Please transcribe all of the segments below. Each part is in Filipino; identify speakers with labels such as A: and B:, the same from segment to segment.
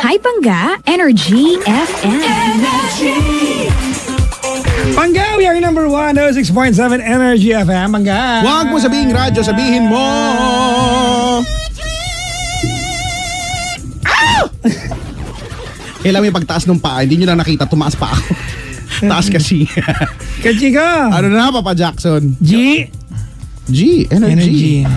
A: Hi Pangga, Energy FM.
B: Pangga, we are number 106.7 Energy FM. Pangga.
C: Huwag mo sabihin radyo, sabihin mo. Kailan may pagtaas ng paa, hindi nyo na nakita, tumaas pa ako. Taas kasi.
B: Kachika.
C: Ano na, Papa Jackson?
B: G.
C: Energy.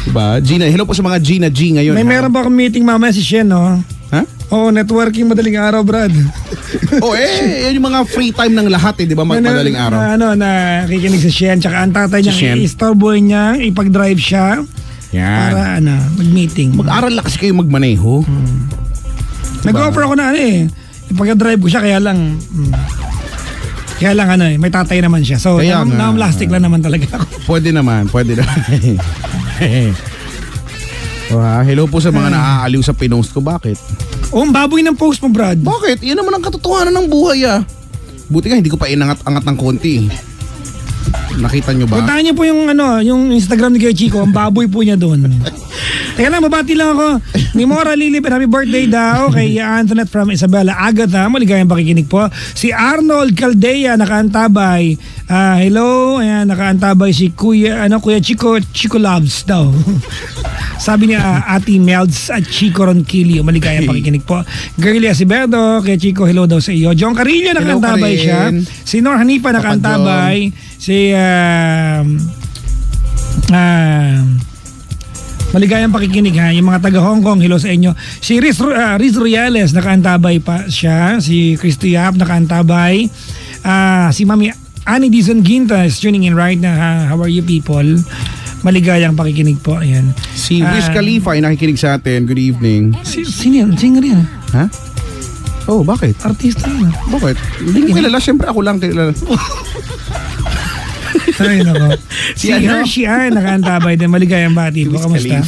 C: Diba? Gina, hello po sa mga Gina G ngayon.
B: May meron ba akong meeting mamaya si Shen, no?
C: Ha?
B: Oo, networking madaling araw, Brad.
C: Yan yung mga free time ng lahat di ba? Madaling araw.
B: Nakikinig si Shen, tsaka ang tatay niya,
C: Si Shen.
B: i-starboy niya, ipag-drive siya.
C: Yan.
B: Para mag-meeting.
C: Mag-aral lang kasi kayo magmaneho.
B: Nag-offer ako na ipag-drive ko siya, kaya lang may tatay naman siya. So,
C: Kaya nga.
B: plastic lang naman talaga ako.
C: Pwede naman. Hello po sa mga naaaliw sa pinost ko. Bakit?
B: Ang baboy ng post mo, Brad.
C: Bakit? Yan naman ang katotohanan ng buhay Buti nga hindi ko pa inangat-angat ng konti. Nakita nyo ba?
B: Puntahan niyo po yung Instagram ni Kuya Chico, ang baboy po niya doon. Teka lang, babati lang ako. Ni Mora Lilip, happy birthday daw kay Antoinette from Isabela Agatha. Maligayang pakikinig po. Si Arnold Caldea, nakaantabay. Hello, ayan, nakaantabay si Kuya Chico Loves daw. Sabi niya, Ate Melds at Chico Ronquillo. Maligayang pakikinig po. Girlie Acevedo, kay Chico, hello daw sa iyo. John Carillo, nakaantabay siya. Si Nor Hanifa, nakaantabay. Si maligayang pakikinig yung mga taga Hong Kong, hello sa inyo. Si Riz Royales, nakaantabay pa siya. Si Christy Yap, nakaantabay. Si Mami Annie Dizon Ginta is tuning in right now. How are you people? Maligayang pakikinig po. Ayan.
C: Si Wiz Khalifa ay nakikinig sa atin. Good evening.
B: Sino yan? Singer yan?
C: Ha? Oh, bakit?
B: Artista yan.
C: Bakit? Hindi ko kilala. Siyempre ako lang kilala.
B: Ay, nako. Si Hershey nakaantabay din. Maligayang bati po. Kamusta?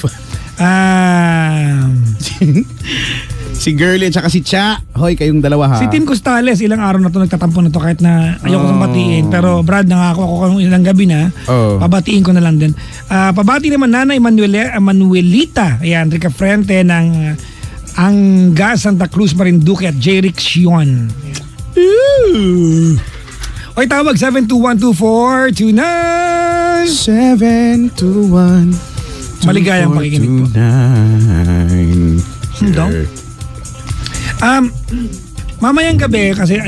C: Si Girlie at saka si Cha. Hoy, kayong dalawa ha.
B: Si Tim Costales, ilang araw na to nagtatampo na to kahit na ayoko nang batiin. Pero Brad, nangako ako kung ilang gabi na. Pabatiin ko na lang din. Pabati naman Nanay Manuelita. Ayan, Rica Frente ng Anga Santa Cruz Marinduque at J-Rick Sion. Oy, tawag 7212429.
C: 721.
B: Maligayang pakikinig po. Mamayang gabi kasi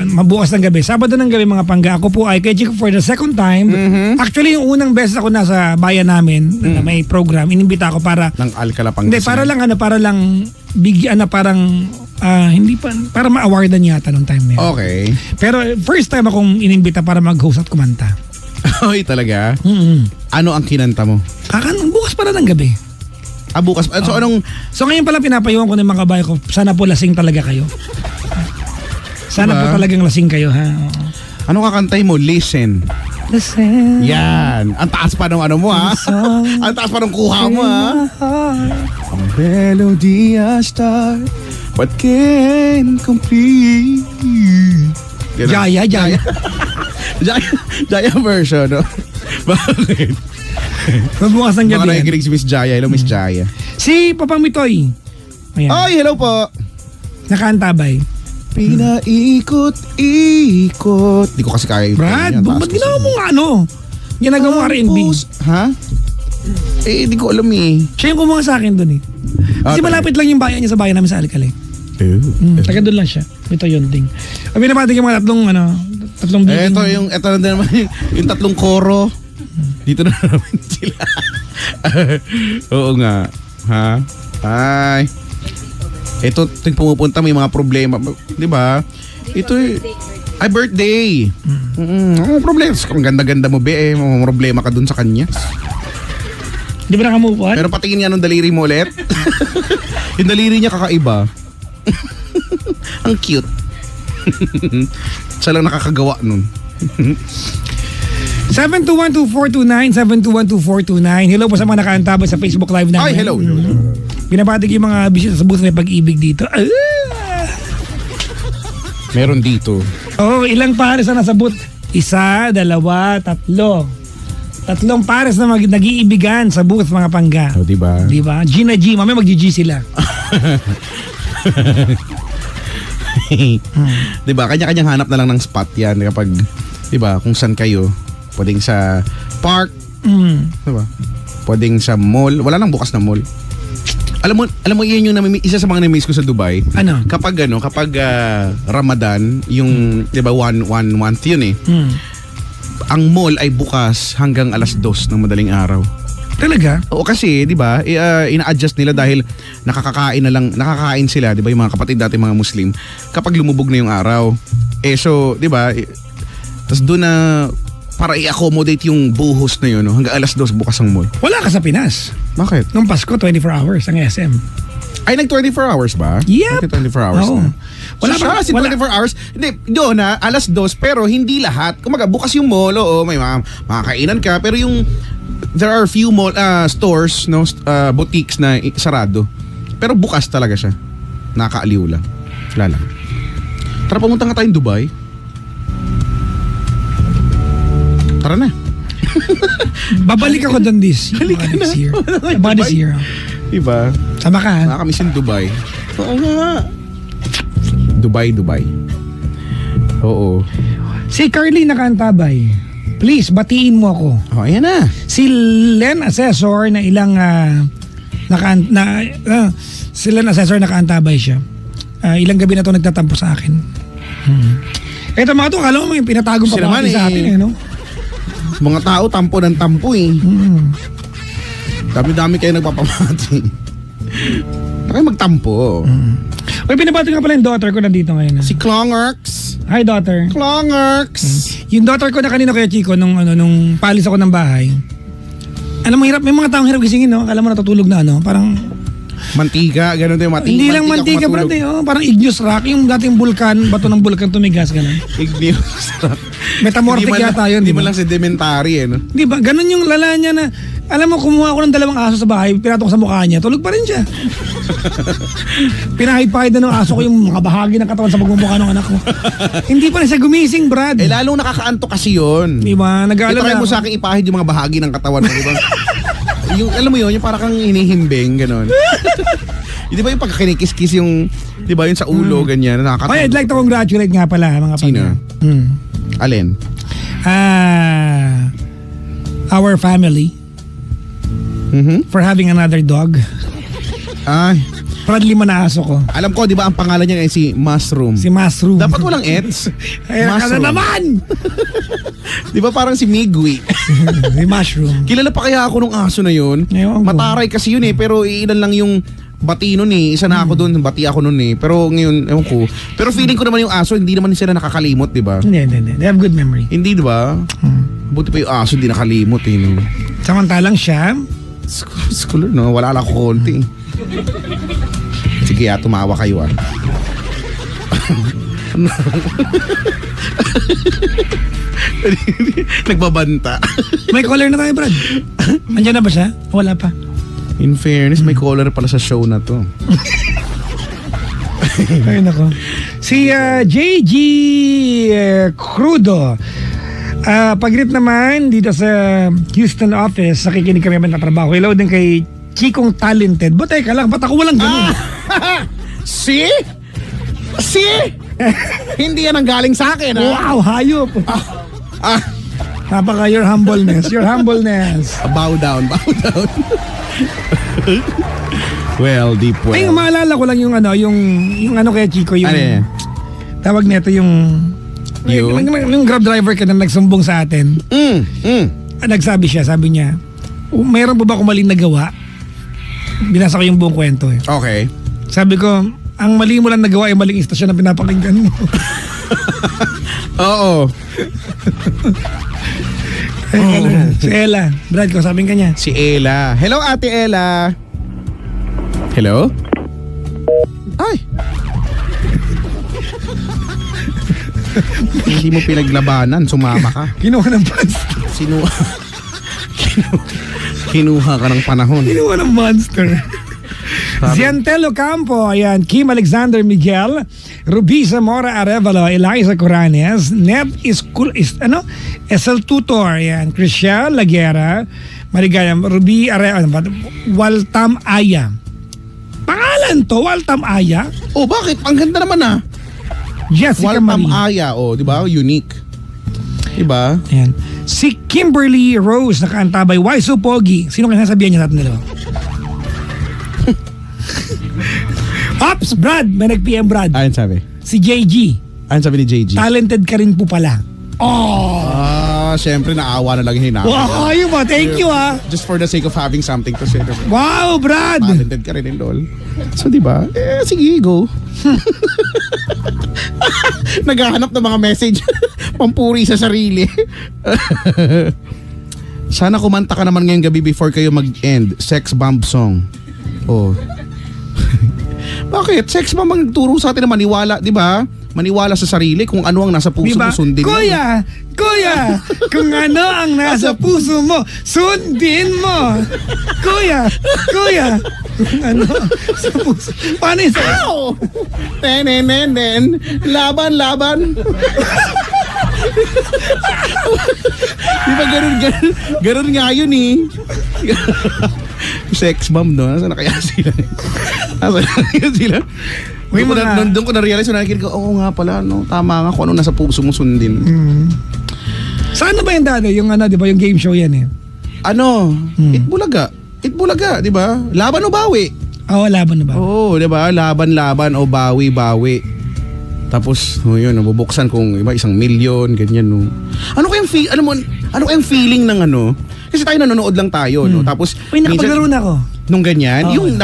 B: mabukas ng gabi, Sabado ng gabi mga Pangga, ako po ay kay Chico for the second time. Actually yung unang beses ako nasa bayan namin na may program, inimbita ako para
C: ng Alcala Pangasinan.
B: Hindi, para lang bigyan hindi pa para ma-awardan yata nung time na yun.
C: Okay.
B: Pero first time akong inimbita para mag-host at kumanta.
C: Hoy, talaga? Ano ang kinanta mo?
B: Bukas para ng gabi.
C: Bukas.
B: So ngayon pala pinapayuhan ko ng mga kabayo ko, sana po lasing talaga kayo. Sana po talagang lasing kayo, ha?
C: Ano kakantay mo? Listen.
B: Listen.
C: Yan. Ang taas pa ng ano mo, ha? Ang taas pa ng kuha mo, ha? A melody I start but can't complete.
B: Jaya.
C: Jaya version, no? Bakit?
B: Mabukas ng gabi.
C: Baka nakikinig si Miss Jaya. Hello, Miss Jaya.
B: Si Papang Mitoy. Ayan.
C: Oy, hello po.
B: Nakaantabay.
C: Pinaikot-ikot. Di ko kasi kaya yung
B: Brad, ba't ginawa mo ginagawa mo R&B?
C: Ha? Di ko alam
B: Siya yung kumuha sa akin dun Kasi malapit lang yung bayan niya sa bayan namin sa Alcalay. Taga doon lang siya. Ito yun ding. Binabati yung mga tatlong building.
C: Ito na naman yung tatlong koro. Dito na naman sila. Oo nga. Ha? Ay. Ito pumupunta may mga problema, 'di ba? Ito ay birthday. Problema. Ang ganda-ganda mo be, may problema ka dun sa kanya.
B: Di ba naka-move on?
C: Pero patingin nga ng daliri mo ulit. Yung daliri niya kakaiba. Ang cute. Siya lang nakakagawa nun.
B: 7212429, 7212429. Hello po sa mga nakaantabay sa Facebook Live namin.
C: Ay, hello.
B: Binabati ko yung mga bisita sa booth na pag-ibig dito.
C: Meron dito.
B: Ilang pares na nasa booth? 1, 2, 3. Tatlong pares na nag-iibigan sa booth mga Pangga.
C: Diba?
B: Gina G, mamaya mag-G sila.
C: Diba? Kanya-kanyang hanap na lang ng spot yan kapag, diba, kung saan kayo. Pwedeng sa park, diba? Pwedeng sa mall. Wala nang bukas na mall. Alam mo yun yung isa sa mga na-miss ko sa Dubai.
B: Ano?
C: Kapag Ramadan, yung 'di ba one month yun eh. Ang mall ay bukas hanggang 2:00 ng madaling araw.
B: Talaga?
C: Oo kasi, 'di ba? Ina-adjust nila dahil nakakain sila, 'di ba, yung mga kapatid dati mga Muslim kapag lumubog na yung araw. So, 'di ba? Tas doon na para i-accommodate yung buhos na yun, no? Hanggang 2:00 bukas ang mall.
B: Wala ka sa Pinas.
C: Bakit?
B: Nung Pasko, 24 hours ang SM.
C: Ay, nag-24 hours ba?
B: Yep.
C: 24 hours
B: Oo.
C: na.
B: Wala
C: Wala
B: pa-
C: so, 24 hours. Hindi, doon 2:00 pero hindi lahat. Kumaga, bukas yung mall, oo, may mga kainan ka, pero yung there are few mall, stores, no, boutiques na sarado. Pero bukas talaga siya. Nakaaliw lang. Wala lang. Tara, pumunta nga tayong Dubai. Tara na.
B: Babalik ako doon this year. About this year.
C: Diba?
B: Sama ka.
C: Nakakamiss yung Dubai. Oo nga. Dubai. Oo.
B: Si Carly nakaantabay. Please, batiin mo ako.
C: Oh, ayan na.
B: Si Len Assessor na ilang si Len Assessor nakaantabay siya. Ilang gabi na to nagtatampo sa akin. Ito mga to, alam mo yung pinatagong
C: Sila man
B: papati sa atin no?
C: Mga tao, tampo ng tampo eh. Dami-dami kayo nagpapamati. Kayo magtampo.
B: Uy, pinabati nga pala yung daughter ko nandito ngayon.
C: Si Klongerks.
B: Hi, daughter.
C: Klongerks.
B: Yung daughter ko na kanina Kuya Chico, nung palis ako ng bahay. Alam mo, hirap, may mga taong hirap gisingin, no? Akala mo natutulog na, parang...
C: Mantika, gano'n din.
B: Hindi lang mantika, brad, parang igneous rock, yung dating bulkan, bato ng bulkan tumigas, gano'n.
C: Igneous.
B: Metamorphic yata yun,
C: Hindi
B: di
C: mo
B: ba?
C: lang sedimentary eh, no?
B: Di ba? Ganun yung lala niya na, alam mo, kumuha ako ng 2 aso sa bahay, pinatok sa mukha niya, tulog pa rin siya. Pinahid-pahid na ng aso ko yung mga bahagi ng katawan sa pagmumukha ng anak ko. Hindi pa rin siya gumising, Brad.
C: Lalong nakakaantok kasi yun.
B: Di ba? Nag-aalala
C: Itry mo
B: ako.
C: sa akin ipahid yung mga bahagi ng katawan mo, di ba? Yung, alam mo yun, yung parang kang hinihimbing, gano'n. Di ba yung pagkakinikis-kis yung, di ba, yung sa ulo, ganyan, nakakatawa.
B: Oy, I'd like to congratulate nga pala mga
C: Sino? Alin?
B: Our family for having another dog.
C: Ay,
B: Proudly man na aso ko.
C: alam ko, di ba, ang pangalan niya ay si Mushroom.
B: Si Mushroom.
C: Dapat walang ets.
B: Ay, ka na naman!
C: Di ba parang si Migwi?
B: Si Mushroom.
C: Kilala pa kaya ako nung aso na yun?
B: Ewan ko.
C: Mataray kasi yun eh, pero ilan lang yung bati nun eh. Isa na ako dun, bati ako nun eh. Pero ngayon, ewan ko. Pero feeling ko naman yung aso, hindi naman sila nakakalimot, di ba?
B: Hindi. They have good memory.
C: Hindi, di ba? Buti pa yung aso, hindi nakalimot eh. No?
B: Samantalang siya,
C: Scholar, no? Wala lang ako konti. Sige, tumawa kayo ah. Nagbabanta.
B: may caller na tayo, Brad. Andiyan na ba siya? Wala pa.
C: In fairness, may caller pala sa show na to.
B: Ay, nako. Si JG Crudo. Pag-greet naman dito sa Houston office, nakikinig kami naman na trabaho. Hello din kay Chikong Talented. But teka lang, ba't ako walang ganun?
C: See? Hindi yan ang galing sa akin, ha?
B: Wow, hayop. Napaka your humbleness.
C: Bow down. Well, deep well.
B: Ay, maalala ko lang yung kay Chico, yung
C: Ano yan?
B: tawag nito yung Grab driver ka na nagsumbong sa atin. Nagsabi siya, sabi niya, mayroon po ba akong maling nagawa? Binasa ko yung buong kwento eh.
C: Okay.
B: Sabi ko, ang mali mo lang nagawa ay maling istasyon na pinapakinggan mo.
C: Oo.
B: Si Ella, Brad ko, sabihin ka niya.
C: Si Ella. Hello, Ate Ella. Hello? Ay. Hindi mo pinaglabanan, sumama ka.
B: Kinuha ng monster.
C: Kinuha ka ng panahon.
B: Kinuha ng monster. Ziantelo Campo, ayan, Kim Alexander Miguel, Ruby Zamora Arevalo, Eliza Coranes, Ned Esel Tutor, ayan, Christian Laguera, Marigaya, Ruby Arevalo, Waltam Aya. Pangalan Pangalan to, Waltam Aya.
C: Oh, bakit? Ang ganda naman ah.
B: Jessica
C: Waltam
B: Marie.
C: Aya, oh, di ba? Unique. Di ba?
B: Ayan. Si Kimberly Rose nakaantabay. Why so pogi? Sino kaya sabihan niya natin dalawa? Ops, Brad. May nag-PM Brad.
C: Ayun sabi.
B: Si JG.
C: Ayun sabi ni JG.
B: Talented ka rin po pala. Oh!
C: Syempre naawa na lang yung hinahon.
B: Wow, ayun ba? Thank you ah.
C: Just for the sake of having something to say.
B: Wow, Brad.
C: Talented ka rin Lol. So, di ba? Sige, go. Naghahanap ng mga message. Pampuri sa sarili. Sana kumanta ka naman ngayong gabi before kayo mag-end. Sex bomb song. Oh. Bakit? Sex bomb ang nagturo sa atin na maniwala, di ba? Maniwala sa sarili kung ano ang nasa puso
B: Diba?
C: mo, sundin mo.
B: Kuya, kung ano ang nasa puso mo, sundin mo. Kuya, kung ano sa puso. Paano yung sa...
C: Ow! Ten. Laban. Di ba ganun nga yun eh. Sex bomb no? Nasaan na kaya sila?
B: May mga-
C: Doon ko na-realize, nakikinig ko, oo nga pala, no? Tama nga kung ano nasa puso mo sundin.
B: Saan na ba yung dati? Yung ano, di ba, yung game show yan eh.
C: Ano? Itbulaga, di ba? Laban o bawi?
B: Oo, laban na ba?
C: Oo, di ba? Laban o bawi. Tapos, yun, nabubuksan kung iba 1 million, ganyan, no. Ano kayang feeling ng ano? Kasi tayo nanonood lang tayo, no. Tapos
B: Uy, nakapaglaro na ako.
C: nung ganyan,
B: Oo,
C: yung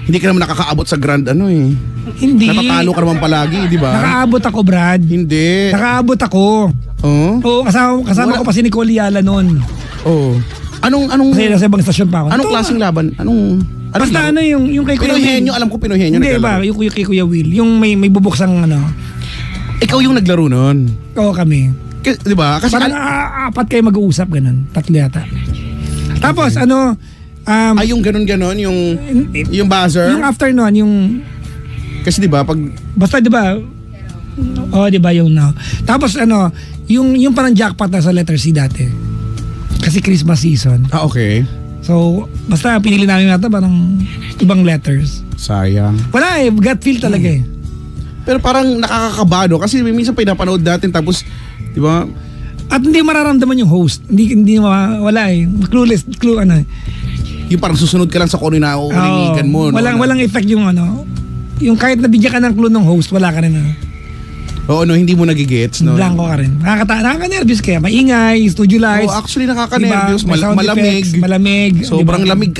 C: hindi ka naman nakakaabot sa grand ano eh.
B: Hindi.
C: Natatalo ka naman palagi, di ba?
B: Nakaabot ako, Brad.
C: Hindi.
B: Nakaabot ako.
C: Oh?
B: Oo, kasama ko pa si Nicole Yala noon.
C: Oh. Anong
B: Kasi nasa ibang stasyon pa ako.
C: anong
B: Ito
C: klaseng
B: nga.
C: laban?
B: Basta
C: laro?
B: ano yung kay Kuya
C: Pinoyhenyo,
B: Will.
C: alam ko Pinoyhenyo
B: Hindi ba,
C: naglalaro.
B: yung kay Kuya Will. Yung may bubuksang ano.
C: Ikaw yung naglaro nun.
B: Oo kami.
C: Di ba? Kasi
B: Parang apat kayo mag-uusap, ganun. 3 yata. Tapos ano,
C: yung ganon, yung buzzer.
B: yung after nun, yung,
C: Kasi di ba pag
B: basta di ba, di ba yung now. Tapos ano, yung parang jackpot na sa letter C dati. Kasi Christmas season.
C: okay.
B: So, basta pinili namin yata parang ibang letters.
C: Sayang.
B: Wala eh, gut feel talaga eh.
C: Pero parang nakakakabado kasi minsan pinapanood natin tapos, di ba?
B: At hindi mararamdaman yung host. Hindi wala eh.
C: Yung parang susunod ka lang sa kung ano yung nauulingigan mo. No?
B: Walang effect yung ano. Yung kahit nabigyan ka ng clue ng host, wala ka rin.
C: Oo, no, hindi mo nagigets. No?
B: Blanco ka rin. Nakaka-nervous kaya. Maingay, studio lights.
C: Actually nakaka-nervous.
B: Diba? May sound
C: Malamig.
B: effects, malamig.
C: Sobrang
B: diba?
C: lamig.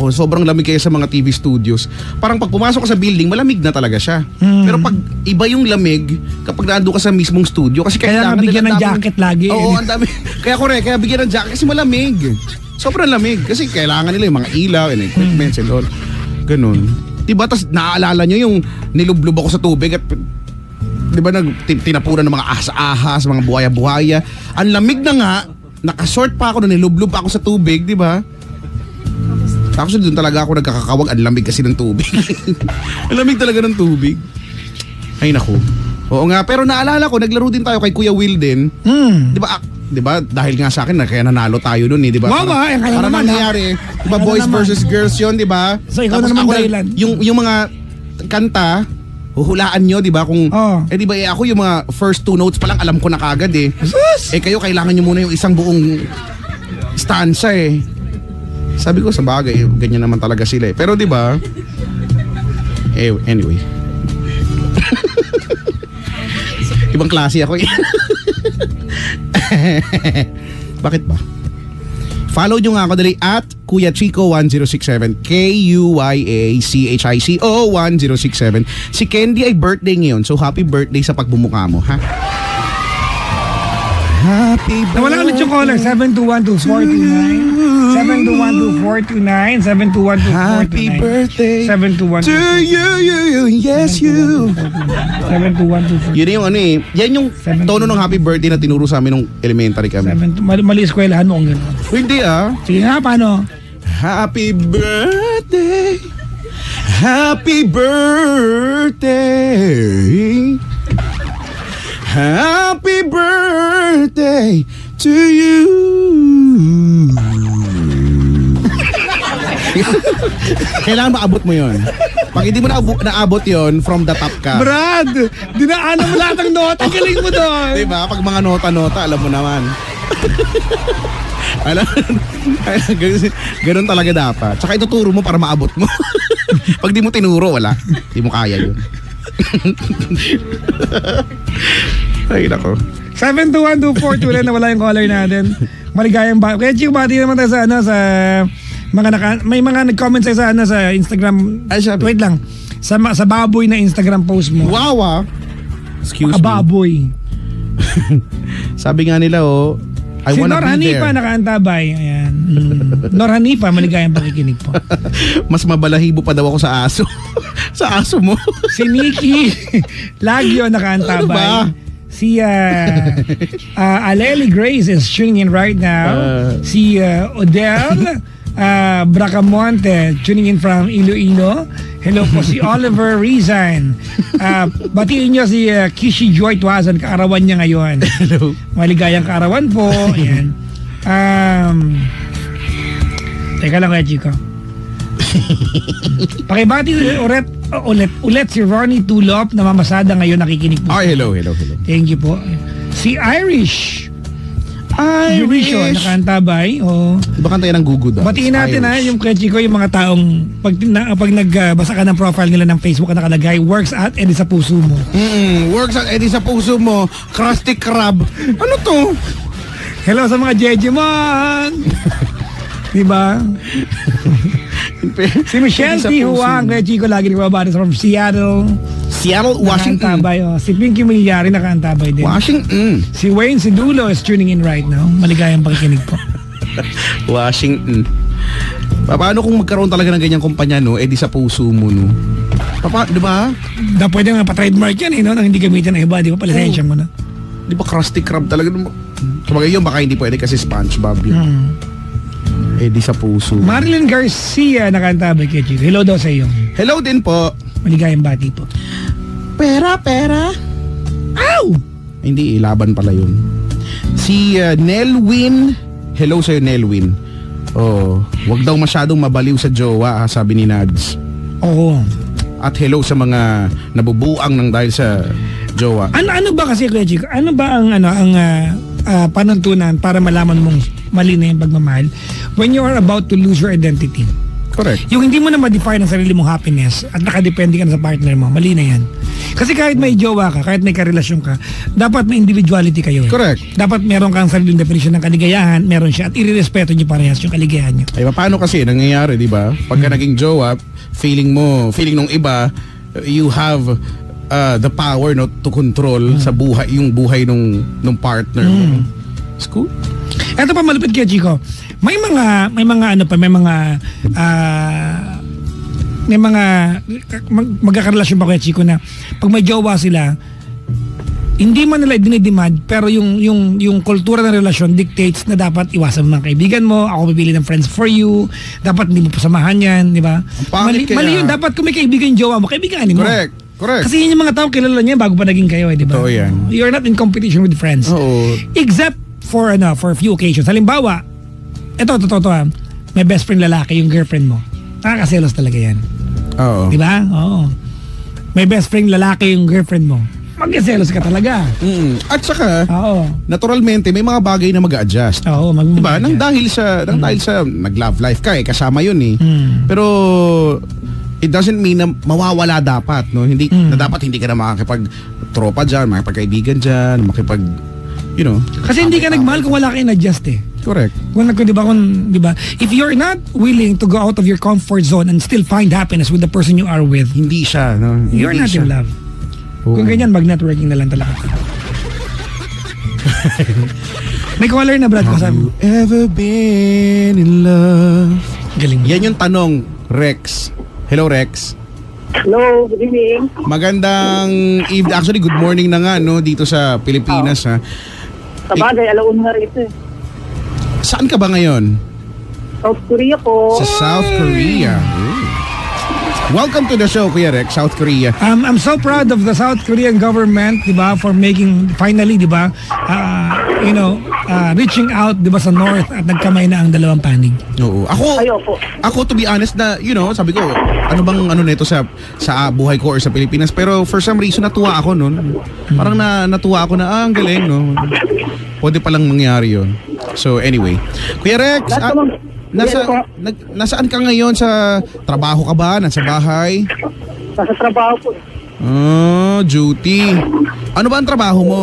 C: Sobrang lamig kaya sa mga TV studios. Parang pag pumasok ka sa building, malamig na talaga siya. Pero pag iba yung lamig, kapag naando ka sa mismong studio, kasi
B: Kaya
C: kailangan
B: nabigyan
C: nila
B: ng jacket lagi.
C: Oo, ang dami. Kaya bigyan ng jacket kasi malamig. Sobrang lamig. Kasi kailangan nila yung mga ilaw and equipments and all. Ganun. Diba? Tapos naaalala nyo yung nilublob ako sa tubig at diba tinapunan ng mga ahas-ahas, mga buhaya-buhaya. Ang lamig na nga, nakashort pa ako, nilublob ako sa tubig, diba? Tapos doon talaga ako nagkakakawag, ang lamig kasi ng tubig. Ang lamig talaga ng tubig. Ay naku. Oo nga, pero naalala ko, naglaro din tayo kay Kuya Will din. Diba, dahil nga sa akin, kaya nanalo tayo dun eh, diba?
B: Wow, kaya
C: Parang
B: naman,
C: nangyari, diba,
B: Kaya
C: boys
B: naman.
C: versus girls yun, diba?
B: So, ikaw
C: Tapos
B: na naman
C: ako
B: dahilan.
C: yung mga kanta, huhulaan nyo, diba? Kung,
B: Oo.
C: diba, ako yung mga first 2 notes pa lang, alam ko na kagad eh.
B: Sus!
C: Kayo, kailangan nyo muna yung isang buong stanza eh. Sabi ko, sa bagay, ganyan naman talaga sila eh. Pero diba, anyway. Ibang klase ako eh. Bakit ba? Follow nyo nga ako dali at Kuya Chico 1067, KUYACHICO 1067. Si Candy ay birthday ngayon, so happy birthday sa pagbumuka mo, ha? Happy birthday.
B: Nawala ulit yung caller. 7212429. 7212429. 7212429.
C: Happy birthday
B: 7212429.
C: to you, yes you.
B: 7212429.
C: Yun yung ano eh. Yan yung tono ng happy birthday na tinuro sa amin nung elementary kami.
B: Mali eskwelahan mo kung gano'n.
C: Hindi ah.
B: Sige nga, paano?
C: Happy birthday. Happy birthday. Happy birthday to you. Kailangan maabot mo yon. Pag hindi mo naabot yon, from the top ka.
B: Brad, dinaanan mo lahat ng nota. Galing mo doon.
C: Diba? Pag mga nota-nota, alam mo naman. alam, ganun talaga dapat. Tsaka ituturo mo para maabot mo. Pag di mo tinuro, wala. Di mo kaya yun. Ay, nako.
B: 721-242 na wala yung caller natin. Maligayang ba? Kaya Chico, bati naman tayo sa ano, sa mga may mga nag-comment sa ano, sa Instagram.
C: Ay, sabi.
B: Wait lang. Sa baboy na Instagram post mo.
C: Wow, ah. Excuse me.
B: Baboy.
C: Sabi nga nila, I
B: Si
C: wanna
B: Nor
C: be
B: Hanifa
C: there.
B: nakaantabay. Ayan. Nor Hanifa, maligayang pakikinig po.
C: Mas mabalahibo pa daw ako sa aso. Sa aso mo.
B: Si Nikki Lagyo nakaantabay.
C: Ano ba?
B: Si Aleli Grace is tuning in right now. Si Odell Bracamonte tuning in from Iloilo. Hello po si Oliver Rizan. Batiin nyo si Kishi Joy Tuazan, kaarawan niya ngayon.
C: Hello.
B: Maligayang kaarawan po. Ayan. Teka lang kaya Chico. Pakibati ulit si Ronnie Tulop na mamasada ngayon nakikinig po.
C: Ay, hello.
B: Thank you po. Si Irish. Irish oh, nakaantabay. Oh.
C: Iba kanta yan ng gugud.
B: Batiin natin yung kay Chico, yung mga taong pag nagbasa ka ng profile nila ng Facebook na nakalagay, works at edi sa puso mo.
C: Works at edi sa puso mo, Krusty Krab. Ano to?
B: Hello sa mga Jejemon. Diba? Si Michelle T. Huang, kay Chico lagi nagbabati from Seattle,
C: Washington.
B: Nakaantabay. Oh. Si Pinky Milyari nakaantabay din.
C: Washington.
B: Si Wayne Sidulo is tuning in right now. Maligayang pakikinig po.
C: Washington. Paano kung magkaroon talaga ng ganyang kumpanya, no? Edi sa puso mo, no? Di ba?
B: Pwede nga pa-trademark yan, no? Nang hindi gamitin ng iba, di ba? Palisensya mo na.
C: Di ba Krusty Krab talaga? Kumagay yun, baka hindi pwede kasi SpongeBob yun. Edi sa puso.
B: Marilyn Garcia nakaantabay kay Chico. Hello daw sa iyo.
C: Hello din po.
B: Maligayang bati po.
C: Pera.
B: Ow!
C: Hindi, laban pala yun. Si Nelwin. Hello sa'yo, Nelwin. Wag daw masyadong mabaliw sa jowa, sabi ni Nads.
B: Oo.
C: At hello sa mga nabubuang ng dahil sa jowa.
B: Ano ba kasi kay Chico? Ano ba ang panuntunan para malaman mong mali na yung pagmamahal when you are about to lose your identity?
C: Correct.
B: Yung hindi mo na ma-define ang sarili mong happiness at nakadepende ka na sa partner mo, mali na yan. Kasi kahit may jowa ka, kahit may karelasyon ka, dapat may individuality kayo.
C: Correct.
B: Dapat meron kang sariling definition ng kaligayahan, meron siya, at irerespeto niyo parehas yung kaligayahan niyo.
C: Ay, paano kasi nangyayari, di ba? Pagka naging jowa, feeling nung iba, you have the power to control sa buhay, yung buhay nung partner mo. It's cool.
B: Ito pa malupit kay Chico. May mga magkakarelasyon ba kay Chico na pag may jowa sila, hindi man nila dinidemand, pero yung kultura ng relasyon dictates na dapat iwasan mo ng kaibigan mo, ako pipili ng friends for you, dapat hindi mo pasamahan yan, di ba? Mali yun, dapat kung may kaibigan yung jowa mo, kaibiganin mo.
C: Correct.
B: Kasi yun yung mga tao kilala niya bago pa naging kayo, di ba?
C: Totoo yan.
B: You're not in competition with friends.
C: Oo.
B: Except for a few occasions. Halimbawa, totoo may best friend lalaki yung girlfriend mo. Nakakaselos talaga yan.
C: Oo.
B: Di ba? Oo. May best friend lalaki yung girlfriend mo. Magkaselos ka talaga.
C: At saka,
B: Oo.
C: naturalmente, may mga bagay na mag-a-adjust.
B: Oo,
C: Diba? Nang dahil sa nag-love life ka kasama yun eh. Pero it doesn't mean na mawawala dapat, no? Hindi na dapat hindi ka na makakipag-tropa diyan, makikipag-kaibigan diyan,
B: Kasi hindi ka nagmahal kung wala kang adjust eh.
C: Correct.
B: Di ba? If you're not willing to go out of your comfort zone and still find happiness with the person you are with,
C: Hindi siya, no?
B: you're
C: Hindi
B: not
C: siya.
B: in love.
C: Oo.
B: Kung ganyan, mag-networking na lang talaga. May caller na, Brad.
C: Have you ever been in love?
B: Galing.
C: Yan yung tanong, Rex. Hello, Rex.
D: Hello, good evening.
C: Magandang evening. Actually, good morning na nga, no? Dito sa Pilipinas, ha?
D: Sa bagay, alaun nga rito eh.
C: Saan ka ba ngayon?
D: South Korea po.
C: Sa South Korea. Ooh. Welcome to the show, Kuya Rex, South Korea.
B: I'm so proud of the South Korean government, di ba, for making, finally, di ba, reaching out, di ba, sa North at nagkamay na ang dalawang panig.
C: Oo.
D: Ayo po.
C: Ako, to be honest, na, sabi ko, ano bang nito sa buhay ko or sa Pilipinas. Pero for some reason, natuwa ako nun. Parang natuwa ako na, ang galing, no? Pwede palang mangyari yun. So, anyway. Kuya Rex, nasaan ka ngayon? Sa trabaho ka ba? Nasa bahay?
D: Nasa trabaho po.
C: Duty. Ano ba ang trabaho mo?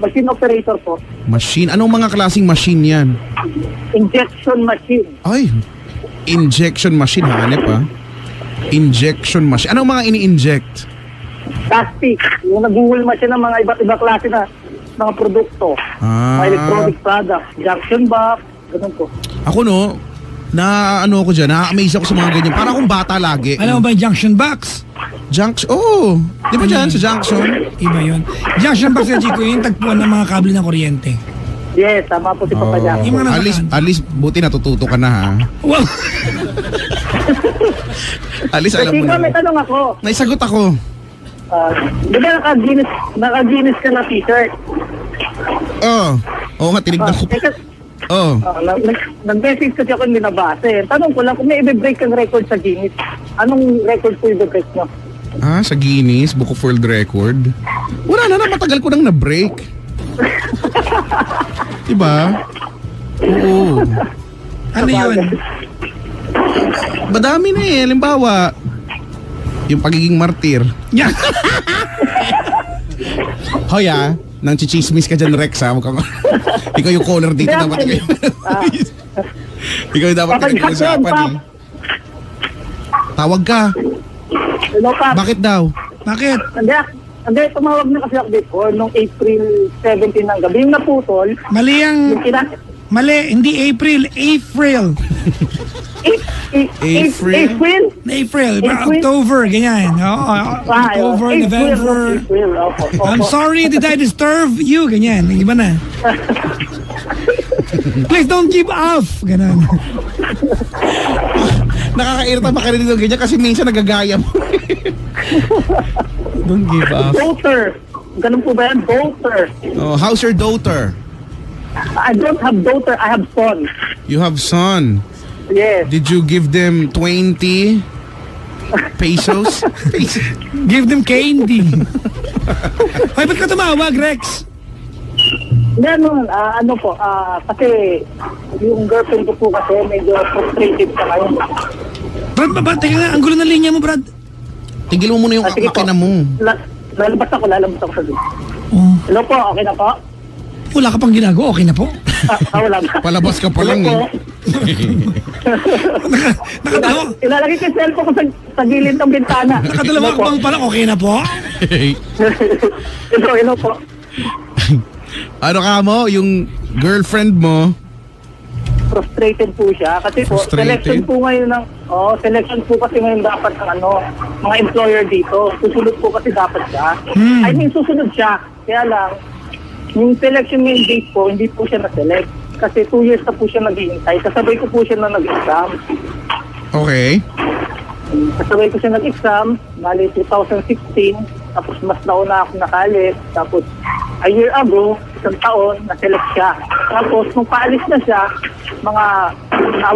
D: Machine operator po.
C: Machine? Anong mga klaseng machine yan?
D: Injection machine.
C: Ay, injection machine. Hanep Injection machine. Anong mga ini-inject?
D: Plastic. Yung nag-Google machine ng mga iba't ibang klase na mga produkto. Mga electronic products. Junction box. Ganun po.
C: Ako ako dyan, na-amaze ako sa mga ganyan. Parang akong bata lagi.
B: Alam mo ba yung junction box?
C: Junction? Oo. Di ba dyan sa junction?
B: Iba yun. Junction box, Chico, yung tagpuan ng mga kable ng kuryente.
D: Yes, tama po si Papa Jack.
B: Yung mga
C: At least, buti natututo ka na, ha?
B: Wow.
C: At least alam mo
D: Chico, may
C: na.
D: tanong ako.
C: Naisagot ako.
D: Di ba naka-Guinness ka na t-shirt?
C: Oo nga, tinignan ko.
D: Nag-message kasi ako hindi nabasa. Tanong ko lang, kung may i-break kang record sa Guinness, anong record po i-break nyo?
C: Sa Guinness, Book of World Record. Wala na, matagal ko nang na-break. Diba? Oo.
B: Ano yun?
C: Madami na halimbawa, yung pagiging martir.
B: Yeah.
C: Hoy nang chichismis ka dyan, Rex, ha? Ikaw yung caller dito. Dapat ikaw yung dapat pinag-uusapan, eh. Tawag ka.
D: Hello, Pap.
C: Bakit daw?
B: Bakit?
D: Hindi, tumawag na kasi ako before nung April 17 ng gabi. Yung naputol,
B: Mali ang... Mali, hindi April. April.
D: April?
B: April. October, ganyan. October, November.
D: April, opo.
B: I'm sorry, did I disturb you? Ganyan, iba na. Please don't give off. Ganon.
C: Nakakairita ba ka rin dito ganyan kasi minsan nagagaya mo. Don't give up.
D: Daughter. Ganun po ba yan? Daughter.
C: How's your daughter?
D: I don't have daughter, I have son.
C: You have son.
D: Yes.
C: Did you give them 20 pesos?
B: Give them candy. Hoy, ba't ka tumawag, Rex?
D: Ganun, kasi yung girlfriend ko po kasi medyo frustrated sa ngayon.
B: Brad, teka nga, ang gulo ng linya mo, Brad.
C: Tigil mo muna yung
D: Sige po.
C: makina mo.
D: Lalabas ako sa doon.
B: Oh,
D: Hello po, okay na po?
B: wala ka pang ginagawa, okay na po.
D: Wala na.
C: Palabas ka pa lang,
D: Hello po.
B: Nakadalawa,
D: Ilalagay ko yung cellphone ko sa gilid ng bintana.
B: nakadalawa ka bang pala, okay na po?
D: Hello po.
C: Ano ka mo? Yung girlfriend mo?
D: Frustrated po siya kasi po
C: Frustrated?
D: selection po ngayon selection po kasi ngayon dapat ng mga employer dito. Susunod po kasi dapat siya. I mean susunod siya. Kaya lang yung selection ngayon date po hindi po siya na-select kasi 2 years na po siya naghihintay. Kasabay ko po siya na nag-exam.
C: Okay.
D: Kasabay ko siya nag-exam, bali 2016, tapos mas nauna ako nakalis, tapos a year ago, isang taon, na-select siya. Tapos nung paalis na siya, mga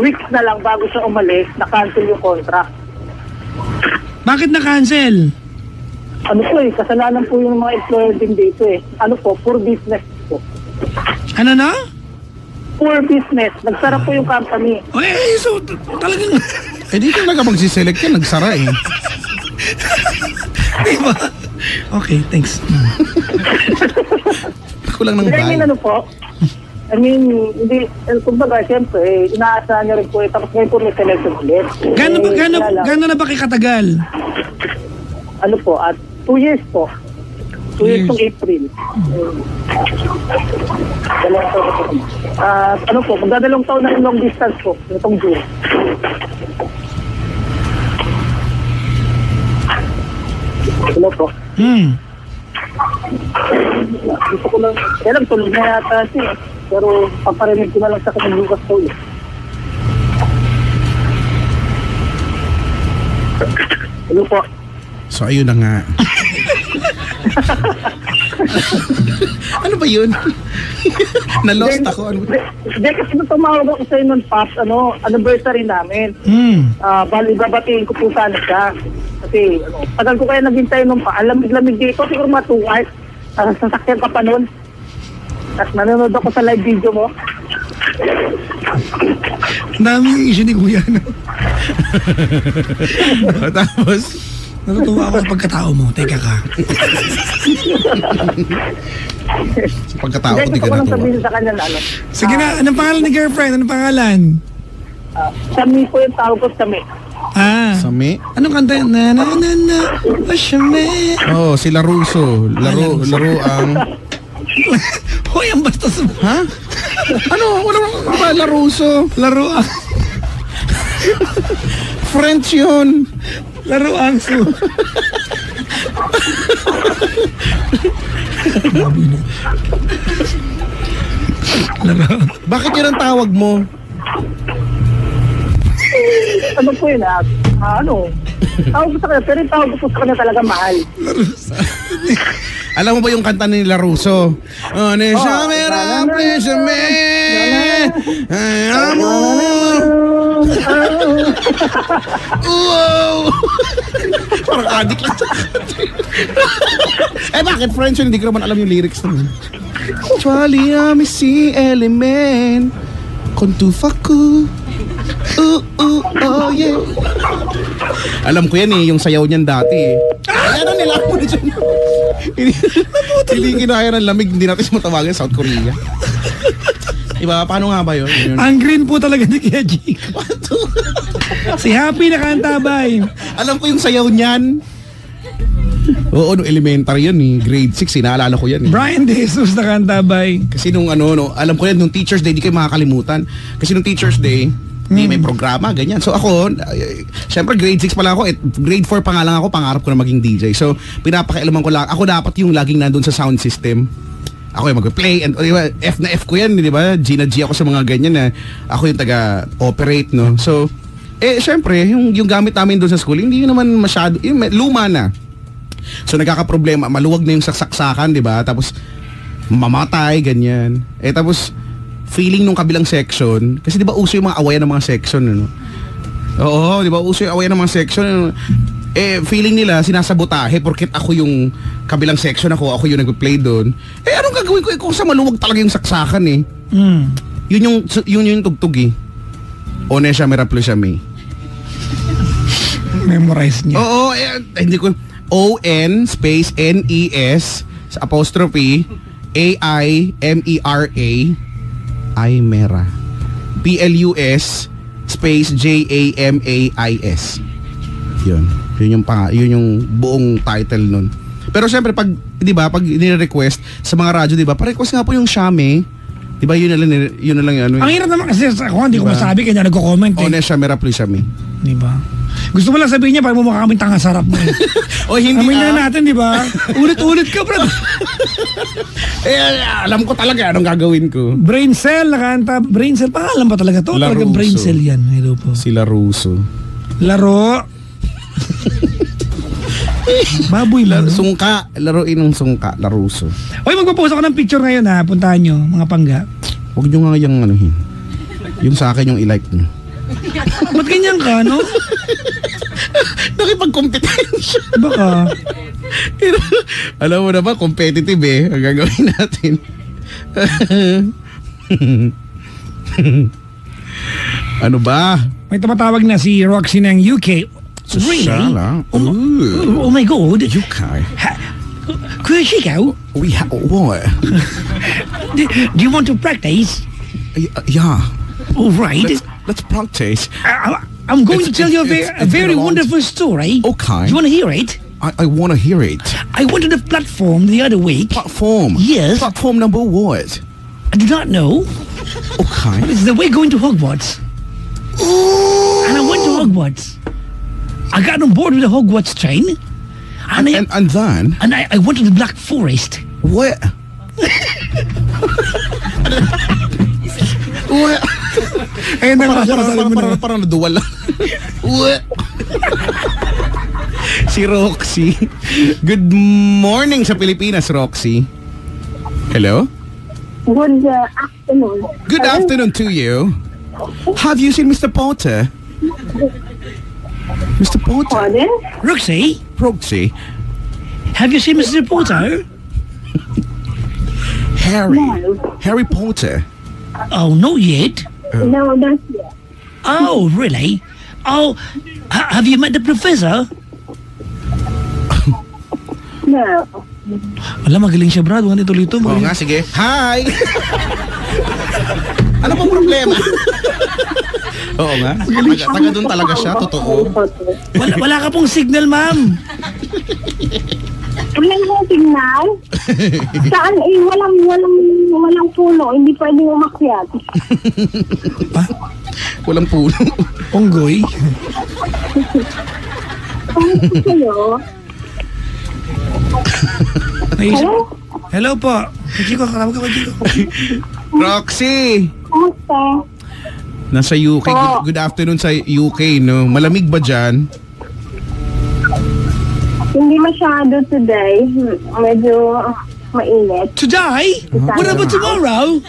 D: weeks na lang bago siya umalis, na-cancel yung contract.
B: Bakit na-cancel?
D: Ano po kasalanan po yung mga employer din dito eh. Poor business po.
B: Ano na?
D: Poor business. Nagsara po yung company.
B: So talagang...
C: Dito talaga magsiselect yan, nagsara eh.
B: Diba? Okay, thanks.
C: Ako lang ng
D: I mean,
C: bag.
D: hindi, kumbaga, siyempre, inaasahan niya rin po tapos ngayon po may selection ulit.
B: Gano'n na ba kayo katagal?
D: At 2 years po. 2 years ng April. Magdadalawang taon na yung long distance po, itong June. Hello po. Gusto ko lang, kaya lang tulog na yata siya. Pero paparinig ko na lang sa kanya bukas po ulit. Hello po.
C: So ayun na nga. Ano ba yun? Na-lost ako. Ano ba?
D: Hindi, kasi nung tumawag ako sa'yo nun, Pops, anniversary namin. Bali, babatiin ko po sana siya. Kasi, tagal ko kaya naghintay nung lamig dito, siguro mga 2 hours. Sasakyan ka pa nun. Tapos nanonood ako sa live video mo.
B: Daming issue ni Kuya.
C: Tapos,
B: Natutuwa ako sa pagkatao mo. Teka ka.
C: sa pagkatao ko, di
D: Hindi,
C: ka
D: gusto ko lang
C: natuwa.
D: sabihin sa kanya na
B: Sige na, anong pangalan ni girlfriend? Anong pangalan?
D: Sami po yung tawag ko, Sami.
C: Sami?
B: Anong kanta yun? Na na na na, Sami.
C: Oo, si Laruso. Laro ang...
B: Hoy, ang bastos mo.
C: Ha? Ano? Wala ba Laruso?
B: Laro ang...
C: French yun.
B: Laro ang su. Laro.
C: Bakit yun ang tawag mo?
D: Ano po yun, tawag ko sa kanya, pero yung tawag ko sa kanya talaga mahal.
C: Alam mo ba yung kanta ni Laruso? Oh, Nesha Mera, please me. Wow! Parang adik lang. Bakit French yun? Hindi ko naman alam yung lyrics naman. Charlie, ami si element. Con tu faku. Oh yeah. Alam ko yan yung sayaw niyan dati Ano nila mo dyan? Hindi kinaya ng lamig, hindi natin matawagan South Korea. Diba? Paano nga ba yun?
B: Ang green po talaga ni Kuya Chico. Si Happy nakantabay.
C: Alam ko yung sayaw niyan. Oo, nung elementary yun grade 6, naalala ko yan
B: Brian De Jesus nakantabay.
C: Kasi nung alam ko yan, nung Teacher's Day, di kayo makakalimutan. Kasi nung Teacher's Day, may programa, ganyan. So ako, syempre grade 6 pa lang ako, grade 4 pa nga lang ako, pangarap ko na maging DJ. So, pinapakialaman ko lang, ako dapat yung laging nandun sa sound system. Ako yung mag-play, and diba, F na F ko yan, di ba? G na G ako sa mga ganyan na ako yung taga-operate, no? So, syempre, yung gamit namin doon sa school, hindi yun naman masyado, luma na. So, nagkakaproblema, maluwag na yung saksakan, di ba? Tapos, mamatay, ganyan. Tapos, feeling nung kabilang section, kasi di ba uso yung mga awayan ng mga section, ano? Oo, di ba uso yung awayan ng mga section, ano? Feeling nila, sinasabotahe, porket ako yung kabilang section, ako yung nag-play doon. Anong gagawin ko? Kung sa maluwag talaga yung saksakan, Yun yung tugtog, Onesha Meraplo siya, may.
B: Memorize niya.
C: Oo, hindi ko, O-N space N-E-S apostrophe A-I-M-E-R-A Aymera. P-L-U-S space J-A-M-A-I-S. Yun yung buong title nun. Pero syempre pag, 'di ba, pag ni-request sa mga radyo, 'di ba? Pa-request nga po yung Shame. 'Di ba? Yun na lang ano.
B: Ang hirap naman kasi ako hindi ko masabi kaya nagko-comment.
C: Onesha Mera please Shame.
B: 'Di ba? Gusto mo lang sabihin niya para mukha kaming tanga sarap mo.
C: O hindi
B: Amoy na natin, 'di ba? Ulit-ulit ka, bro.
C: Alam ko talaga anong gagawin ko.
B: Brain cell nakanta. Brain cell pangalan ba talaga to? Talagang brain
C: Laruso.
B: cell 'yan. Hello po.
C: Si Laruso.
B: Laro. Baboy mo.
C: Sungka, laruin ng sungka, Laruso.
B: Hoy, magpo-post ako ng picture ngayon ha. Puntahan nyo, mga pangga.
C: Huwag nyo nga yung yung sa akin yung i-like nyo.
B: Ba't ganyan ka, no?
C: Nakipag-competensya.
B: Baka.
C: Alam mo na ba, competitive ang gagawin natin. Ano ba?
B: May tumatawag na si Roxy ng UK. Really?
C: Susala.
B: Oh my God.
C: UK.
B: Kuya Chico,
C: We have what?
B: do you want to practice?
C: Yeah.
B: All right.
C: Let's practice.
B: I'm going to tell you a
C: it's
B: very
C: been a long
B: wonderful story.
C: Okay.
B: Do you want to hear it?
C: I want to hear it.
B: I went to the platform the other week.
C: Platform.
B: Yes.
C: Platform number what?
B: I do not know.
C: Okay.
B: It's the way going to Hogwarts. And I went to Hogwarts. I got on board with the Hogwarts train. And
C: And then
B: I went to the Black Forest.
C: what? What?
B: Ayun na nga, para sa alam mo na.
C: Parang naduwal lang. What? Si Roxy. Good morning sa Pilipinas, Roxy. Hello?
E: Good afternoon.
C: Good afternoon to you. Have you seen Mr. Potter? Mr. Potter?
E: Pardon?
B: Roxy,
C: Roxy?
B: have you seen Mr. Potter?
C: Harry?
E: No.
C: Harry Potter?
B: Oh, not yet.
E: No, that's it.
B: Oh, really? Oh, have you met the professor?
E: No.
B: Wala, magaling siya, Brad. Huwag nito-lito.
C: Oo nga, sige. Hi! Ano pong problema? Oo nga. Taga doon talaga siya, totoo.
B: Wala ka pong signal, ma'am.
E: Wala yung signal? Saan? Walang puno. Hindi pwedeng umakyat.
C: Walang puno.
B: Onggoy.
E: Ano kayo? Hello?
B: Hello po. Chico, karama ka, Chico.
C: Roxy!
E: Kumusta?
C: Nasa UK. Good afternoon sa UK, no? Malamig ba dyan?
E: Hindi masyado today. Medyo mainit.
B: Today? What about tomorrow?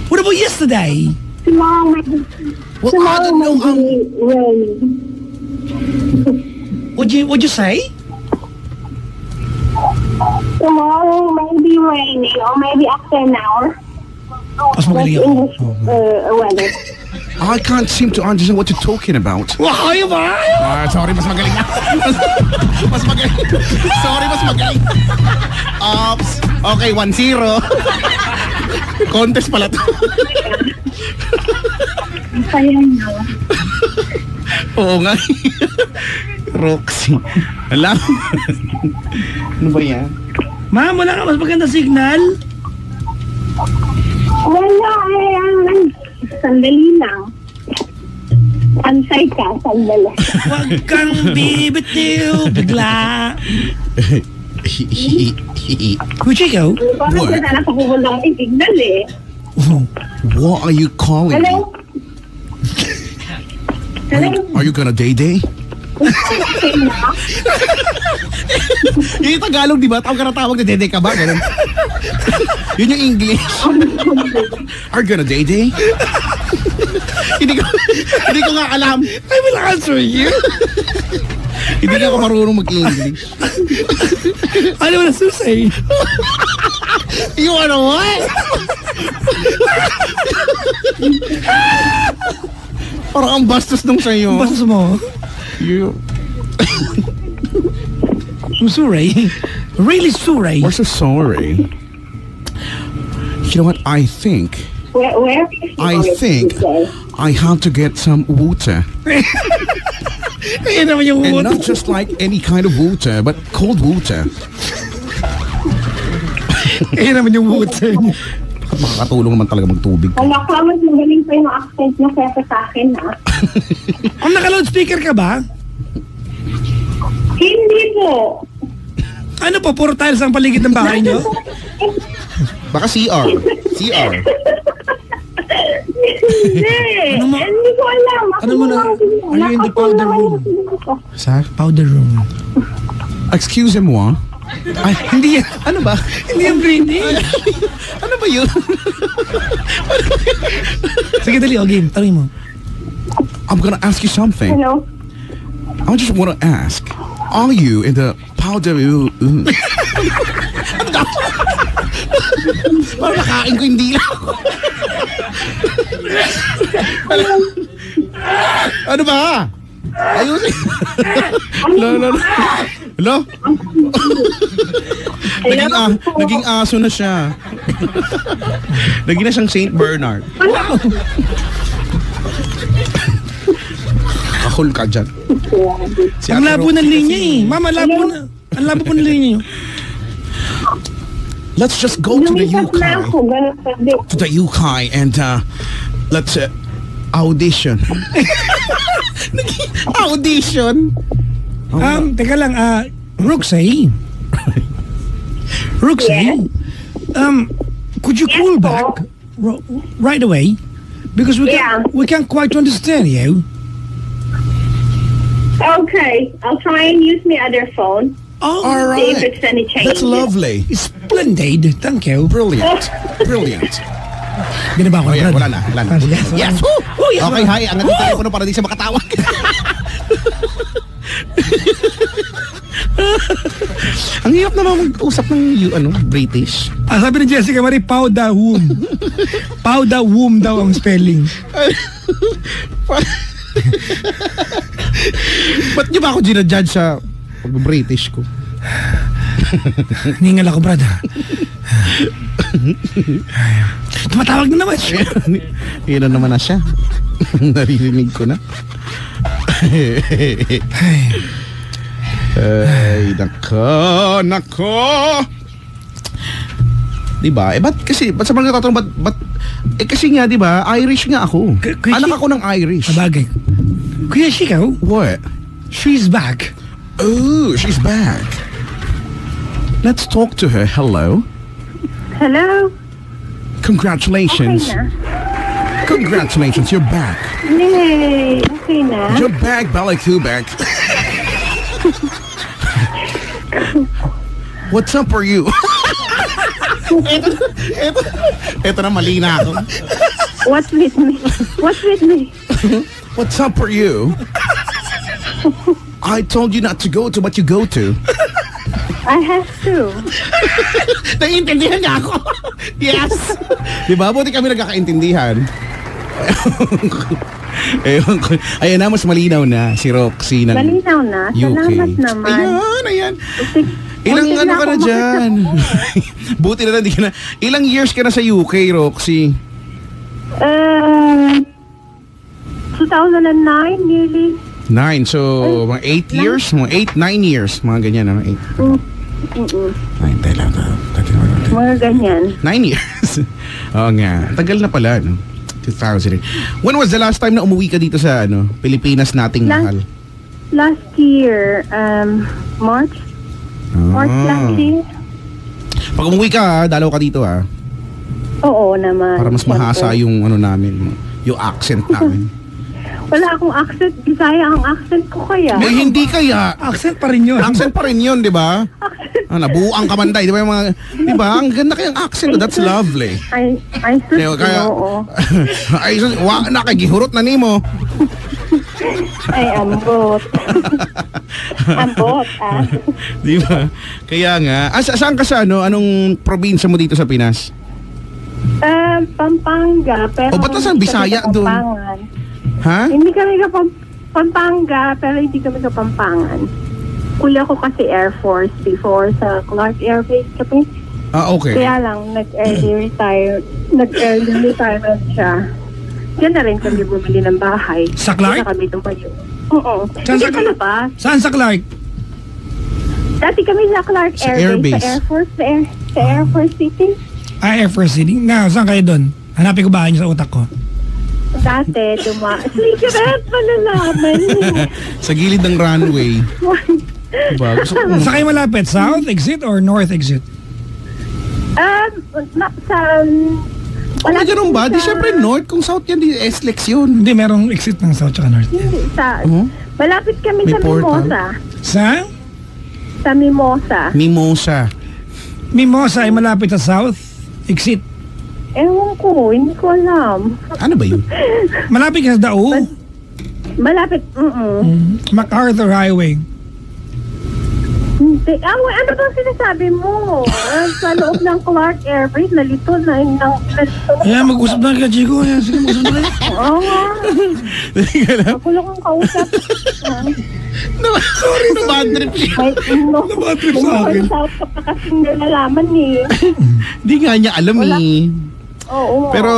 B: What about yesterday?
E: Tomorrow maybe rainy.
B: What'd you say?
E: Tomorrow maybe rainy or maybe after an hour.
B: Mas magaling ako.
E: English weather.
C: I can't seem to understand what you're talking about.
B: Why ba?
C: Sorry, mas magaling na. Mas magaling. Sorry, mas magaling. Ops. Okay, 1-0. Contest pala to.
E: Kaya na.
C: Oo nga. Roxy. Alam. Ano ba yan?
B: Ma'am, wala ka mas maganda signal?
E: Wala sandali lang. Ansay ka, sandali.
B: Huwag kang bibitiw bigla. Kuya Chico?
E: Parang
C: What?
E: sa sana pakukulang signal eh.
C: What are you calling me?
E: Hello? Hello?
C: Are you gonna day-day? Yung Tagalog, di ba? Tawag ka na tawag na dede ka ba? Ganun. Yun yung English. Are you gonna day-day? hindi ko nga alam.
B: I will answer you.
C: Hindi ka marunong mag-English.
B: Ano mo na susay?
C: You wanna what? Parang ang bastos nung sa'yo.
B: Basta mo.
C: You...
B: I'm sorry. Really sorry.
C: We're so sorry. You know what? I think
E: Where
C: I have to get some water.
B: Ayan naman yung
C: And
B: water.
C: not just like any kind of water, but cold water.
B: Ayan naman yung water.
C: Bakit makakatulong naman talaga magtubig?
E: Wala ka, mas magaling pa yung accent na kaya sa akin ha.
B: Kung naka-loudspeaker ka ba?
E: Hindi po.
B: Ano po, puro tiles ang paligid ng bahay nyo?
C: Baka CR. CR.
E: Hindi.
B: Ano mo-
E: Hindi ko alam.
B: ano mo na- are you in the powder room?
C: Sa?
B: Powder room.
C: Excusez-moi. Ay, hindi yan. Ano ba?
B: Hindi yung breathing.
C: Ano ba yun?
B: Sige, dali. O, game. Tanong mo.
C: I'm gonna ask you something.
E: Hello?
C: I just wanna ask. Are you in the powder room? Parang nakain ko yung dila ko. Ano ba? Ayusin. Hello? Naging aso na siya. Naging na siyang Saint Bernard. Kakul ka dyan. Si
B: Ang
C: Ate
B: labo
C: Roxy
B: ng linya
C: kasi-
B: eh. Mama, labo na. Ang labo po ng linya nyo.
C: Let's just go to the
E: Lumipas na ako.
C: UK.
E: Ganun pa din.
C: To the UK and let's audition. Audition?
B: Teka lang, Roxy. Roxy, could you call
E: Yes,
B: back right away? Because we
E: Yeah.
B: can't quite understand you.
E: Okay. Okay, I'll try and use my other phone.
B: Oh,
C: All
E: See if
C: right.
E: it's any
C: That's
E: changes.
C: lovely.
B: splendid. Thank you.
C: Brilliant. Brilliant.
B: Binaba ko
C: Oh, yeah,
B: Brad.
C: wala na.
B: Ah, sige.
C: Yes.
B: Oh, yes.
C: Okay, hi. Angat yung telepono para di siya makatawag. Ang hirap naman mag-usap ng British.
B: Sabi ni Jessica Marie, Pau da womb. Pau da womb daw ang spelling.
C: Ba't niyo ba ako ginajudge sa pag-British ko?
B: Ningal ako, Brad. Tumatawag na naman siya.
C: Yun na naman na siya. Naririnig ko na. Ay, nako. Diba? Ba't sa mga natatanong, kasi nga, diba, Irish nga ako. Anak ako ng Irish.
B: Sabagay. Kuya Shikaw,
C: What?
B: she's back.
C: Oh, she's back. Let's talk to her. Hello.
E: Hello?
C: Congratulations.
E: Okay na.
C: Congratulations, you're back.
E: Yay! Okay na.
C: You're back, Balakubak. What's up for you? Ito na, mali na ako.
E: What's with me? What's with me?
C: What's up for you? I told you not to go to what you go to.
E: I have to.
C: Naiintindihan niya ako. Yes. Diba? Buti kami nagkakaintindihan. Ewan ko. Ayan na, mas malinaw na si Roxy ng
E: Malinaw na.
C: UK.
E: Salamat naman.
C: Ayan.
E: Buti-
C: Ilang
E: buti
C: ano
E: na
C: ka na
E: ako
C: dyan? Buti na lang, di ka na. Ilang years ka na sa UK, Roxy?
E: 2009, nearly.
C: 9. So, mga 8 years? Mga 8, 9 years. Mga ganyan, ano? 8. 9,
E: Mga ganyan.
C: 9 years. Oo nga. Tagal na pala, no? 2000. When was the last time na umuwi ka dito sa Pilipinas nating mahal?
E: Last year, March last year.
C: Pag umuwi ka, dalaw ka dito
E: Oo naman.
C: para mas mahasa
E: Siyempre.
C: yung namin, yung accent namin.
E: Wala akong accent. Bisaya ang accent ko kaya.
C: Eh, hindi kaya.
B: Accent pa rin yun.
C: Accent pa rin yun, di ba? Nabuang kamanday, di ba yung mga, di ba? Ang ganda kayang accent. That's lovely.
E: I
C: Kaya,
E: oo.
C: ay, nakagihurot na nimo.
E: Ay, ambot. Ambot,
C: Di ba? Kaya nga. Saan ka sa anong probinsya mo dito sa Pinas?
E: Pampanga. Pero
C: ba't nasaan
E: hindi kami
C: Bisaya doon?
E: Kapampangan.
C: Ha?
E: Hindi kami Pampanga, pero hindi kami Kapampangan. Kuli ako kasi Air Force before sa Clark Air Base kami.
C: Okay.
E: Kaya lang, nag-early retirement siya. Diyan na rin kami bumili ng bahay.
B: Sa Clark?
E: Diyan na kami tumayo. Oo.
B: Saan
E: Hindi
B: sa-
E: ka na ba?
B: Saan sa Clark?
E: Dati kami sa Clark
C: Sa
E: Air
C: Air
E: Base,
C: Base.
E: sa Air Force, sa Air Force City.
B: Air Force City. Saan kayo doon? Hanapin ko bahay niyo sa utak ko.
E: Dati, secret malalaman.
C: Sa gilid ng runway. Diba? Gusto ko,
B: Sa kayo malapit? South exit or north exit?
C: may ganun ba? Di syempre north. Kung south yan, di SLEX yun.
B: Hindi, merong exit ng south tsaka north.
E: Malapit kami
C: May
E: sa
C: portal?
E: Mimosa.
B: Sa
E: Sa Mimosa.
C: Mimosa.
B: Mimosa ay malapit sa south exit.
E: Ewan ko, hindi ko alam.
C: Ano ba yun?
B: Malapit ka sa Dao.
E: Malapit,
B: MacArthur Highway.
E: Hindi. Ano bang sinasabi mo? Sa loob ng Clark Air Base, nalito na.
B: Ayan, mag-usap na ka, Chico. Ayan, sige, mag-usap na kayo.
E: Oo nga. Ako lang ang kausap.
C: Sorry, bad trip siya.
B: Bad trip sa akin.
E: South ka pa kasing nalalaman eh.
C: Di nga niya alam eh.
E: Oo.
C: Pero,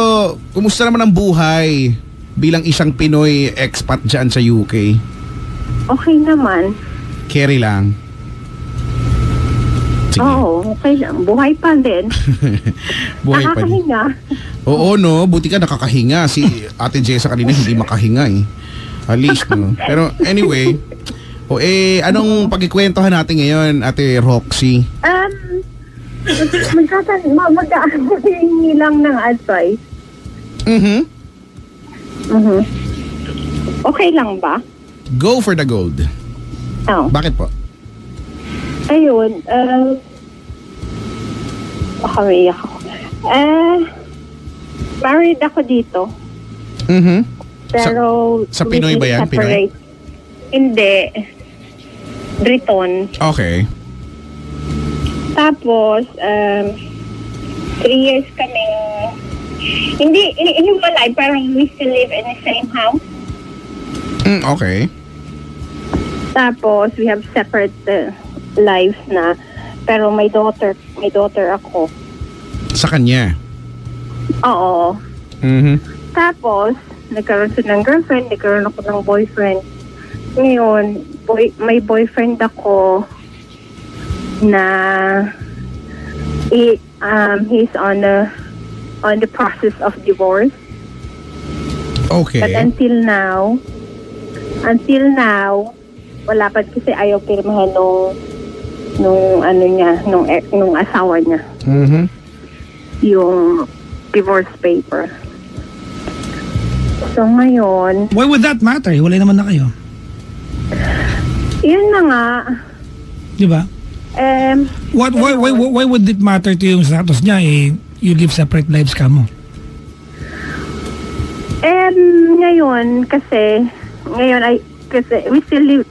C: kumusta naman ang buhay bilang isang Pinoy expat dyan sa UK?
E: Okay naman.
C: Carry lang. Sige.
E: Oo, okay lang. Buhay pa din.
C: Buhay pa din.
E: Nakakahinga.
C: Oo, no. Buti ka nakakahinga. Si Ate Jessa kanina hindi makahinga eh. At least, no. Pero anyway, anong pagkikwentohan natin ngayon, Ate Roxy?
E: Mag-aangalingi lang ng advice.
C: Mm-hmm.
E: Okay lang ba?
C: Go for the gold.
E: Oh.
C: Bakit po?
E: Ayun, baka maiyak ako. Married ako dito.
C: Mhm.
E: Pero...
C: Sa Pinoy ba yan? Pinoy?
E: separate. Hindi. Briton.
C: Okay.
E: Tapos, 3 years kaming... Hindi, iniwalay. Parang we still live in the same house.
C: Okay.
E: Tapos, we have separate lives na. Pero may daughter ako.
C: Sa kanya?
E: Oo.
C: Mhm.
E: Tapos, nagkaroon siya ng girlfriend, nagkaroon ako ng boyfriend. Ngayon, may boyfriend ako na he's on the process of divorce.
C: Okay.
E: But until now, wala pa kasi ayaw pirmahan nung asawa niya.
C: Mhm.
E: Yung divorce paper. So ngayon,
B: Why would that matter? Wala naman na kayo.
E: yun na nga,
B: Di ba? Why would it matter to yung status niya you live separate lives ka mo?
E: ngayon kasi we still live,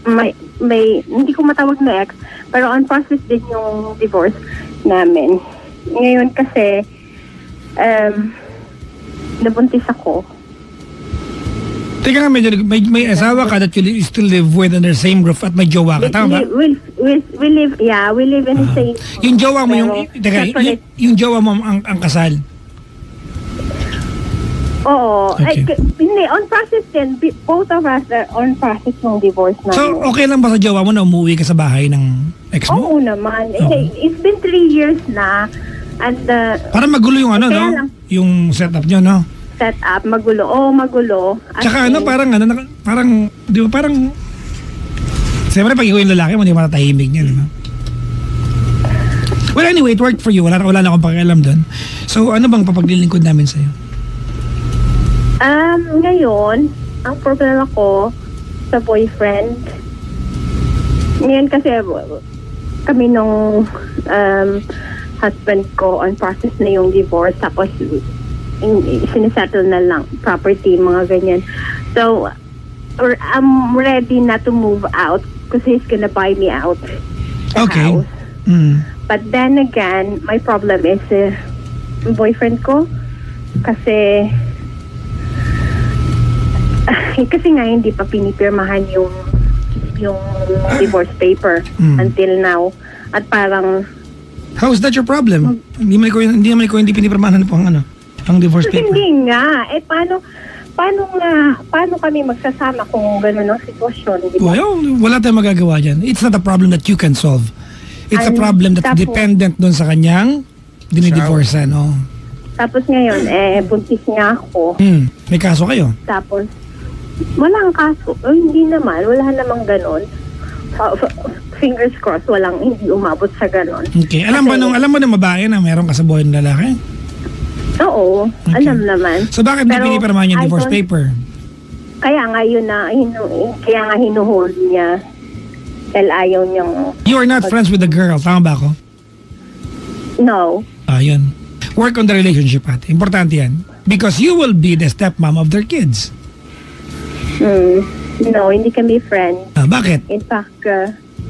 E: may hindi ko matawag na ex, pero on process din yung divorce namin. Ngayon kasi, nabuntis ako.
B: Teka nga, may asawa ka that you still live with under the same roof at may jowa ka, tama ba?
E: We live in the same.
B: Yung jowa mo,
E: Separate.
B: yung jowa mo ang kasal.
E: Oo.
B: Okay.
E: Hindi, on process din. Both of us are on process ng divorce namin.
B: So, okay lang ba sa jowa mo na umuwi ka sa bahay ng ex mo?
E: Oo naman.
B: Oo.
E: It's been 3 years na. And
B: Para magulo yung
E: Kaya
B: no?
E: lang.
B: Yung setup nyo, no?
E: set up, magulo. Magulo. At
B: Tsaka parang, di ba parang, siyempre pag ikaw yung lalaki mo, di ba matatahimik niya, di ba? Well, anyway, it worked for you. Wala na akong pakialam doon. So, ano bang papaglilingkod namin sa'yo?
E: Ngayon, ang problema ko sa boyfriend, ngayon kasi kami nung husband ko on process na yung divorce, tapos sinisettle na lang property, mga ganyan. So, I'm ready na to move out kasi he's gonna buy me out the
B: Okay.
E: house. But then again, my problem is yung boyfriend ko kasi nga hindi pa pinipirmahan yung divorce paper until now. At parang
B: How is that your problem? Hindi naman ko hindi pinipirmahan po ang divorce paper.
E: hindi nga. Paano kami magsasama kung gano'n ang sitwasyon? Di ba?
B: Well, wala tayong magagawa dyan. It's not a problem that you can solve. It's a problem that's
E: Tapos-
B: dependent doon sa kanyang dinidivorcean. Oh.
E: Tapos ngayon, buntis nga ako.
B: May kaso kayo?
E: Tapos, walang kaso. Hindi naman. Wala namang gano'n. Fingers crossed, hindi umabot sa gano'n.
B: Okay. Alam mo ng babae na meron kasabuhay ng lalaki?
E: Oo,
B: Okay.
E: alam naman.
B: So bakit hindi
E: Pero
B: pinipirmahan yung
E: I
B: divorce
E: don't-
B: paper?
E: Kaya nga yun kaya nga hinuhold niya. Dahil ayaw niyang,
B: You are not friends with the girl. Tama ba ako?
E: no.
B: Yun. Work on the relationship, ate. Importante yan. Because you will be the stepmom of their kids.
E: No, hindi kami friends.
B: Bakit?
E: In fact,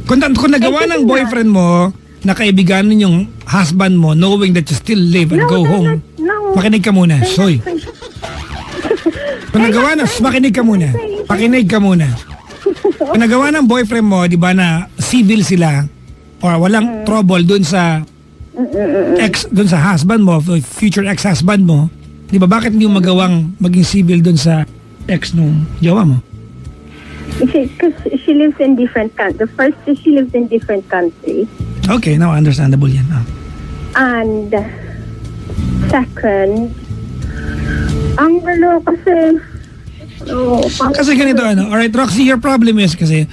B: Kung nagawa ng boyfriend mo na kaibigan yung husband mo knowing that you still live and go home, makinig ka muna. Soy. Kung nagawa na, makinig ka muna. Pakinig ka muna. Kung nagawa ng boyfriend mo, di ba na civil sila or walang trouble dun sa dun sa husband mo, future ex-husband mo, di ba bakit hindi mo magawang maging civil dun sa ex nung jowa mo?
E: because she lives in different country. First, she lives in different country.
B: Okay, now understandable yan.
E: And second, ang gulo kasi
B: Kasi ganito alright Roxy, your problem is kasi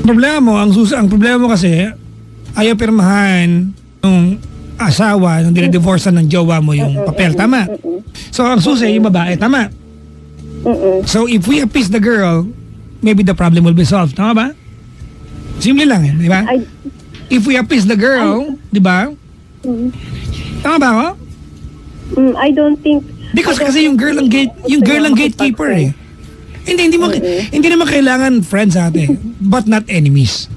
B: problema mo, ang problema mo kasi ayaw pirmahan ng asawa nung dinidivorcean ng jowa mo yung papel, tama? So ang susi yung babae, tama? So if we appease the girl, maybe the problem will be solved, tama ba? Simple lang eh, di ba?
E: I,
B: If we appease the girl, di ba?
E: mm,
B: Tama ba ako?
E: I don't think...
B: Because
E: I don't
B: kasi yung girl ang
E: think
B: gatekeeper eh. Hindi naman kailangan friends ate, but not enemies.